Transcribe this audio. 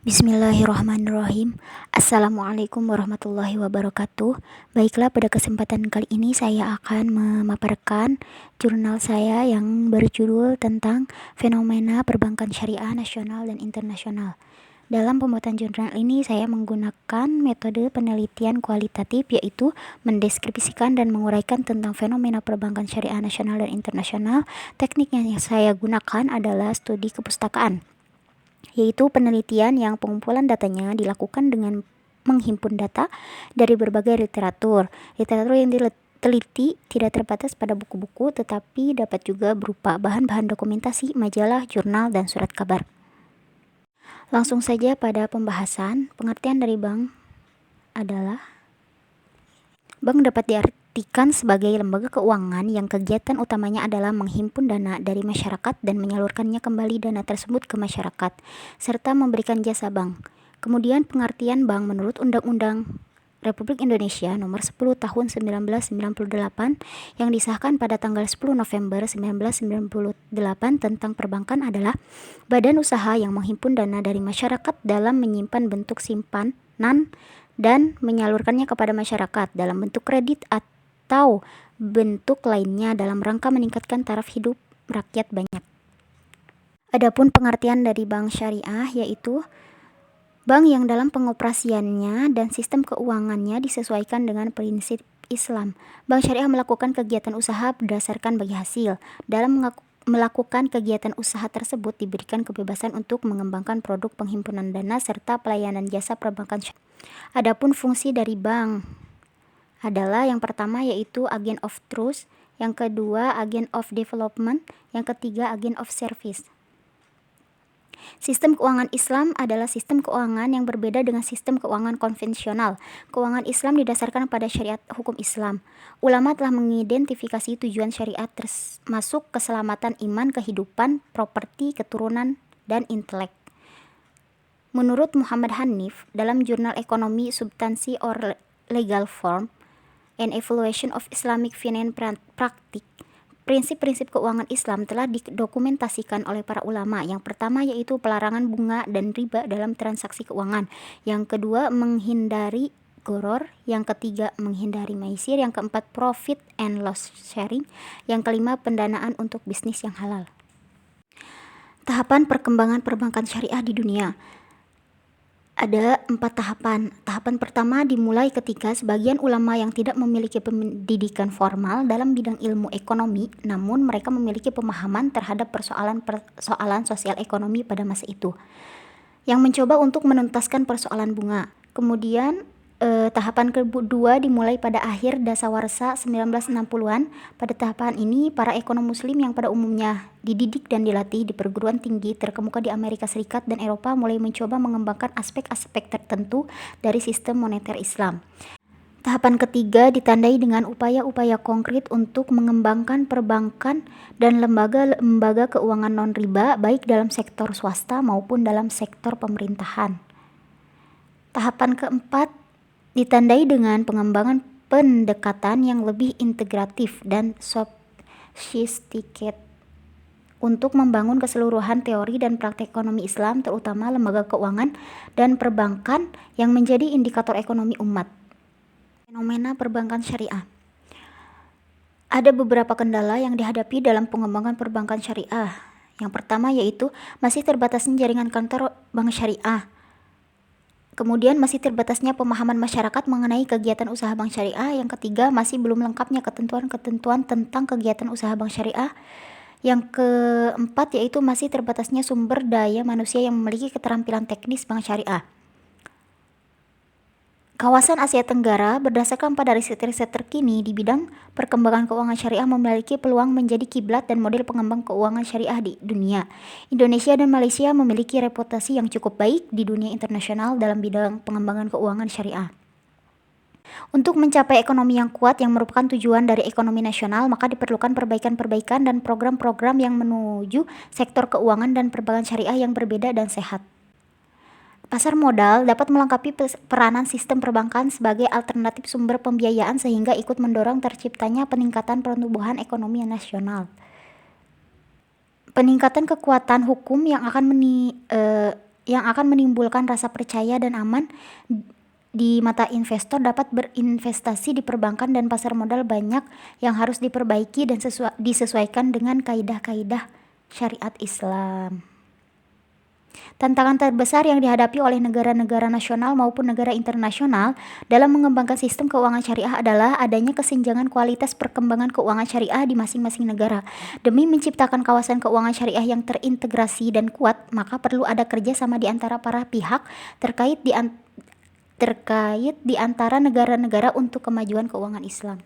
Bismillahirrahmanirrahim. Assalamualaikum warahmatullahi wabarakatuh. Baiklah, pada kesempatan kali ini saya akan memaparkan jurnal saya yang berjudul tentang fenomena perbankan syariah nasional dan internasional. Dalam pembuatan jurnal ini saya menggunakan metode penelitian kualitatif, yaitu mendeskripsikan dan menguraikan tentang fenomena perbankan syariah nasional dan internasional. Teknik yang saya gunakan adalah studi kepustakaan, yaitu penelitian yang pengumpulan datanya dilakukan dengan menghimpun data dari berbagai literatur. Literatur yang diteliti tidak terbatas pada buku-buku, tetapi dapat juga berupa bahan-bahan dokumentasi, majalah, jurnal, dan surat kabar. Langsung saja pada pembahasan. Pengertian dari bank adalah: bank dapat diartikan sebagai lembaga keuangan yang kegiatan utamanya adalah menghimpun dana dari masyarakat dan menyalurkannya kembali dana tersebut ke masyarakat, serta memberikan jasa bank. Kemudian pengertian bank menurut Undang-Undang Republik Indonesia Nomor 10 Tahun 1998 yang disahkan pada tanggal 10 November 1998 tentang perbankan adalah badan usaha yang menghimpun dana dari masyarakat dalam menyimpan bentuk simpanan dan menyalurkannya kepada masyarakat dalam bentuk kredit atau bentuk lainnya dalam rangka meningkatkan taraf hidup rakyat banyak. Adapun pengertian dari bank syariah yaitu bank yang dalam pengoperasiannya dan sistem keuangannya disesuaikan dengan prinsip Islam. Bank syariah melakukan kegiatan usaha berdasarkan bagi hasil. Dalam melakukan kegiatan usaha tersebut diberikan kebebasan untuk mengembangkan produk penghimpunan dana serta pelayanan jasa perbankan syariah. Adapun fungsi dari bank adalah yang pertama yaitu agent of trust, yang kedua agent of development, yang ketiga agent of service. Sistem keuangan Islam adalah sistem keuangan yang berbeda dengan sistem keuangan konvensional. Keuangan Islam didasarkan pada syariat hukum Islam. Ulama telah mengidentifikasi tujuan syariat termasuk keselamatan iman, kehidupan, properti, keturunan, dan intelek. Menurut Muhammad Hanif, dalam jurnal Ekonomi, Substansi or Legal Form and Evaluation of Islamic Finance Practice, prinsip-prinsip keuangan Islam telah didokumentasikan oleh para ulama. Yang pertama yaitu pelarangan bunga dan riba dalam transaksi keuangan. Yang kedua, menghindari goror. Yang ketiga, menghindari maisir. Yang keempat, profit and loss sharing. Yang kelima, pendanaan untuk bisnis yang halal. Tahapan perkembangan perbankan syariah di dunia. Ada 4 tahapan. Tahapan pertama dimulai ketika sebagian ulama yang tidak memiliki pendidikan formal dalam bidang ilmu ekonomi, namun mereka memiliki pemahaman terhadap persoalan sosial ekonomi pada masa itu, yang mencoba untuk menuntaskan persoalan bunga. Kemudian tahapan kedua dimulai pada akhir dasawarsa 1960-an. Pada tahapan ini, para ekonom muslim yang pada umumnya dididik dan dilatih di perguruan tinggi terkemuka di Amerika Serikat dan Eropa mulai mencoba mengembangkan aspek-aspek tertentu dari sistem moneter Islam. Tahapan ketiga ditandai dengan upaya-upaya konkret untuk mengembangkan perbankan dan lembaga-lembaga keuangan non-riba baik dalam sektor swasta maupun dalam sektor pemerintahan. Tahapan keempat ditandai dengan pengembangan pendekatan yang lebih integratif dan sophisticated untuk membangun keseluruhan teori dan praktek ekonomi Islam, terutama lembaga keuangan dan perbankan yang menjadi indikator ekonomi umat. Fenomena perbankan syariah. Ada beberapa kendala yang dihadapi dalam pengembangan perbankan syariah. Yang pertama yaitu masih terbatasnya jaringan kantor bank syariah. Kemudian masih terbatasnya pemahaman masyarakat mengenai kegiatan usaha bank syariah. Yang ketiga, masih belum lengkapnya ketentuan-ketentuan tentang kegiatan usaha bank syariah. Yang keempat yaitu masih terbatasnya sumber daya manusia yang memiliki keterampilan teknis bank syariah. Kawasan Asia Tenggara berdasarkan pada riset-riset terkini di bidang perkembangan keuangan syariah memiliki peluang menjadi kiblat dan model pengembang keuangan syariah di dunia. Indonesia dan Malaysia memiliki reputasi yang cukup baik di dunia internasional dalam bidang pengembangan keuangan syariah. Untuk mencapai ekonomi yang kuat yang merupakan tujuan dari ekonomi nasional, maka diperlukan perbaikan-perbaikan dan program-program yang menuju sektor keuangan dan perbankan syariah yang berbeda dan sehat. Pasar modal dapat melengkapi peranan sistem perbankan sebagai alternatif sumber pembiayaan sehingga ikut mendorong terciptanya peningkatan pertumbuhan ekonomi nasional. Peningkatan kekuatan hukum yang akan yang akan menimbulkan rasa percaya dan aman di mata investor dapat berinvestasi di perbankan dan pasar modal. Banyak yang harus diperbaiki dan disesuaikan dengan kaidah-kaidah syariat Islam. Tantangan terbesar yang dihadapi oleh negara-negara nasional maupun negara internasional dalam mengembangkan sistem keuangan syariah adalah adanya kesenjangan kualitas perkembangan keuangan syariah di masing-masing negara. Demi menciptakan kawasan keuangan syariah yang terintegrasi dan kuat, maka perlu ada kerjasama di antara para pihak terkait di antara negara-negara untuk kemajuan keuangan Islam.